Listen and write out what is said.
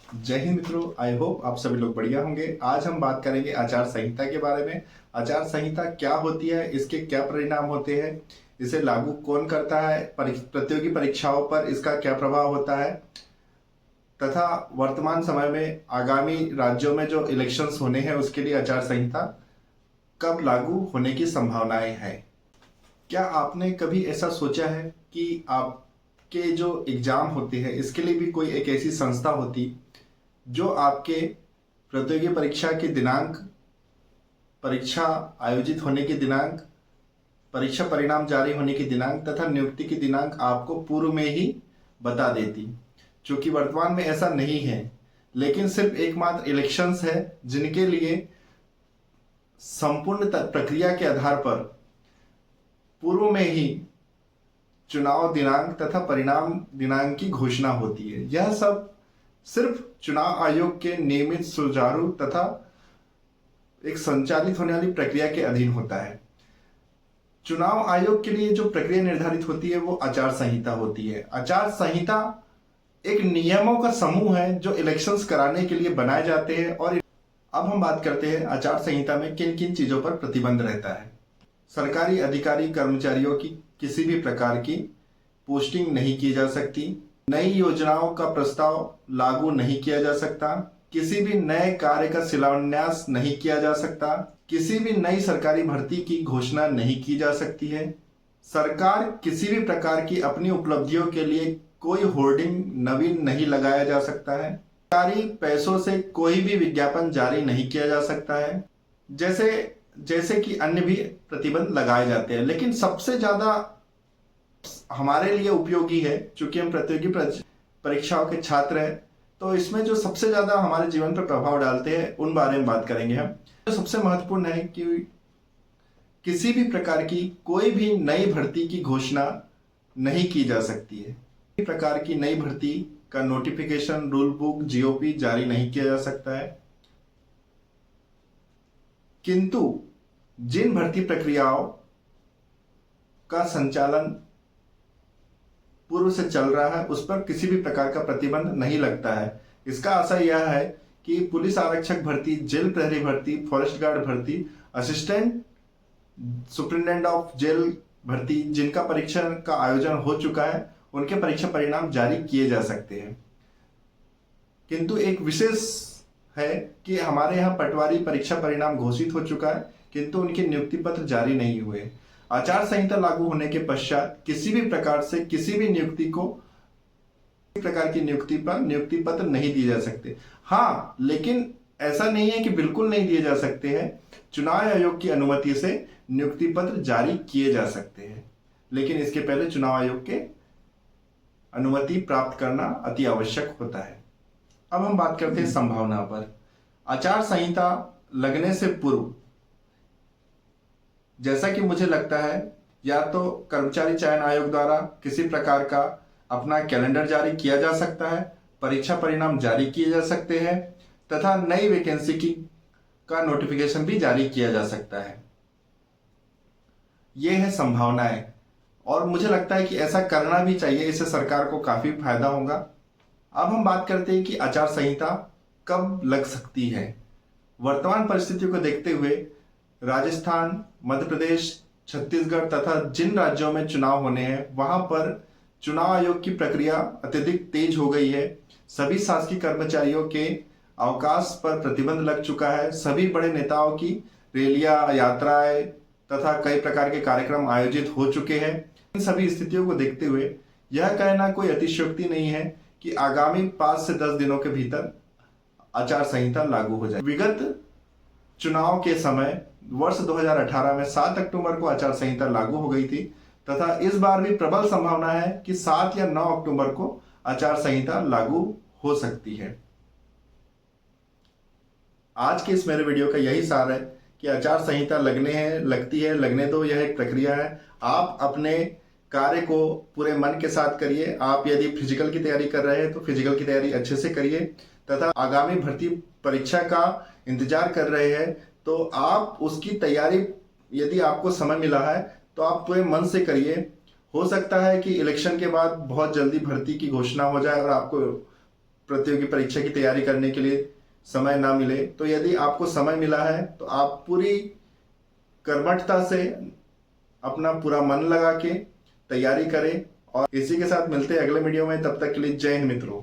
जय हिंद मित्रों। I hope आप सभी लोग बढ़िया होंगे। आज हम बात करेंगे आचार संहिता के बारे में। आचार संहिता क्या होती है, इसके क्या परिणाम होते हैं, इसे लागू कौन करता है, प्रतियोगी परीक्षाओं पर इसका क्या प्रभाव होता है, तथा वर्तमान समय में आगामी राज्यों में जो इलेक्शंस होने हैं उसके लिए आचार संहिता कब लागू होने की संभावनाएं हैं। क्या आपने कभी ऐसा सोचा है कि आपके जो एग्जाम होते हैं इसके लिए भी कोई एक ऐसी संस्था होती जो आपके प्रतियोगी परीक्षा के दिनांक, परीक्षा आयोजित होने के दिनांक, परीक्षा परिणाम जारी होने के दिनांक तथा नियुक्ति के दिनांक आपको पूर्व में ही बता देती। चूंकि वर्तमान में ऐसा नहीं है, लेकिन सिर्फ एकमात्र इलेक्शंस है जिनके लिए संपूर्ण प्रक्रिया के आधार पर पूर्व में ही चुनाव दिनांक तथा परिणाम दिनांक की घोषणा होती है। यह सब सिर्फ चुनाव आयोग के नियमित, सुचारू तथा एक संचालित होने वाली प्रक्रिया के अधीन होता है। चुनाव आयोग के लिए जो प्रक्रिया निर्धारित होती है वो आचार संहिता होती है। आचार संहिता एक नियमों का समूह है जो इलेक्शंस कराने के लिए बनाए जाते हैं। और अब हम बात करते हैं आचार संहिता में किन किन चीजों पर प्रतिबंध रहता है। सरकारी अधिकारी कर्मचारियों की किसी भी प्रकार की पोस्टिंग नहीं की जा सकती। नई योजनाओं का प्रस्ताव लागू नहीं किया जा सकता। किसी भी नए कार्य का शिलान्यास नहीं किया जा सकता। किसी भी नई सरकारी भर्ती की घोषणा नहीं की जा सकती है। सरकार किसी भी प्रकार की अपनी उपलब्धियों के लिए कोई होर्डिंग नवीन नहीं लगाया जा सकता है। सरकारी पैसों से कोई भी विज्ञापन जारी नहीं किया जा सकता है। जैसे कि अन्य भी प्रतिबंध लगाए जाते हैं, लेकिन सबसे ज्यादा हमारे लिए उपयोगी है, चूंकि हम प्रतियोगी परीक्षाओं के छात्र हैं, तो इसमें जो सबसे ज्यादा हमारे जीवन पर प्रभाव डालते हैं उन बारे में बात करेंगे हम। जो सबसे महत्वपूर्ण है कि किसी भी प्रकार की कोई भी नई भर्ती की घोषणा नहीं की जा सकती है। किसी प्रकार की नई भर्ती का नोटिफिकेशन, रूल बुक, जीओपी जारी नहीं किया जा सकता है। किंतु जिन भर्ती प्रक्रियाओं का संचालन पूर्व से चल रहा है उस पर किसी भी प्रकार का प्रतिबंध नहीं लगता है। इसका आशय यह है कि पुलिस आरक्षक भर्ती, जेल प्रहरी भर्ती, फॉरेस्ट गार्ड भर्ती, असिस्टेंट सुप्रिंटेंडेंट ऑफ जेल भर्ती, जिनका परीक्षा का आयोजन हो चुका है उनके परीक्षा परिणाम जारी किए जा सकते हैं। किंतु एक विशेष है कि हमारे यहाँ पटवारी परीक्षा परिणाम घोषित हो चुका है किंतु उनके नियुक्ति पत्र जारी नहीं हुए। आचार संहिता लागू होने के पश्चात किसी भी प्रकार से किसी भी प्रकार की नियुक्ति पर नियुक्ति पत्र नहीं दिए जा सकते। हाँ, लेकिन ऐसा नहीं है कि बिल्कुल नहीं दिए जा सकते हैं। चुनाव आयोग की अनुमति से नियुक्ति पत्र जारी किए जा सकते हैं, लेकिन इसके पहले चुनाव आयोग के अनुमति प्राप्त करना अति आवश्यक होता है। अब हम बात करते हैं संभावना पर। आचार संहिता लगने से पूर्व, जैसा कि मुझे लगता है, या तो कर्मचारी चयन आयोग द्वारा किसी प्रकार का अपना कैलेंडर जारी किया जा सकता है, परीक्षा परिणाम जारी किए जा सकते हैं तथा नई वैकेंसी का नोटिफिकेशन भी जारी किया जा सकता है। ये है संभावनाएं, और मुझे लगता है कि ऐसा करना भी चाहिए। इससे सरकार को काफी फायदा होगा। अब हम बात करते हैं कि आचार संहिता कब लग सकती है। वर्तमान परिस्थितियों को देखते हुए राजस्थान, मध्य प्रदेश, छत्तीसगढ़ तथा जिन राज्यों में चुनाव होने हैं वहां पर चुनाव आयोग की प्रक्रिया अत्यधिक तेज हो गई है। सभी शासकीय कर्मचारियों के अवकाश पर प्रतिबंध लग चुका है। सभी बड़े नेताओं की रैलियां, यात्राएं तथा कई प्रकार के कार्यक्रम आयोजित हो चुके हैं। इन सभी स्थितियों को देखते हुए यह कहना कोई अतिशयोक्ति नहीं है कि आगामी 5 से 10 दिनों के भीतर आचार संहिता लागू हो जाए। विगत चुनाव के समय वर्ष 2018 में 7 अक्टूबर को आचार संहिता लागू हो गई थी तथा इस बार भी प्रबल संभावना है कि 7 या 9 अक्टूबर को आचार संहिता लागू हो सकती है। आज के इस मेरे वीडियो का यही सार है कि आचार संहिता लगने दो। यह एक प्रक्रिया है। आप अपने कार्य को पूरे मन के साथ करिए। आप यदि फिजिकल की तैयारी कर रहे हैं तो फिजिकल की तैयारी अच्छे से करिए तथा आगामी भर्ती परीक्षा का इंतजार कर रहे हैं तो आप उसकी तैयारी, यदि आपको समय मिला है तो आप पूरे मन से करिए। हो सकता है कि इलेक्शन के बाद बहुत जल्दी भर्ती की घोषणा हो जाए और आपको प्रतियोगी परीक्षा की तैयारी करने के लिए समय ना मिले, तो यदि आपको समय मिला है तो आप पूरी कर्मठता से अपना पूरा मन लगा के तैयारी करें। और इसी के साथ मिलते हैं अगले वीडियो में, तब तक के लिए जय हिंद मित्रों।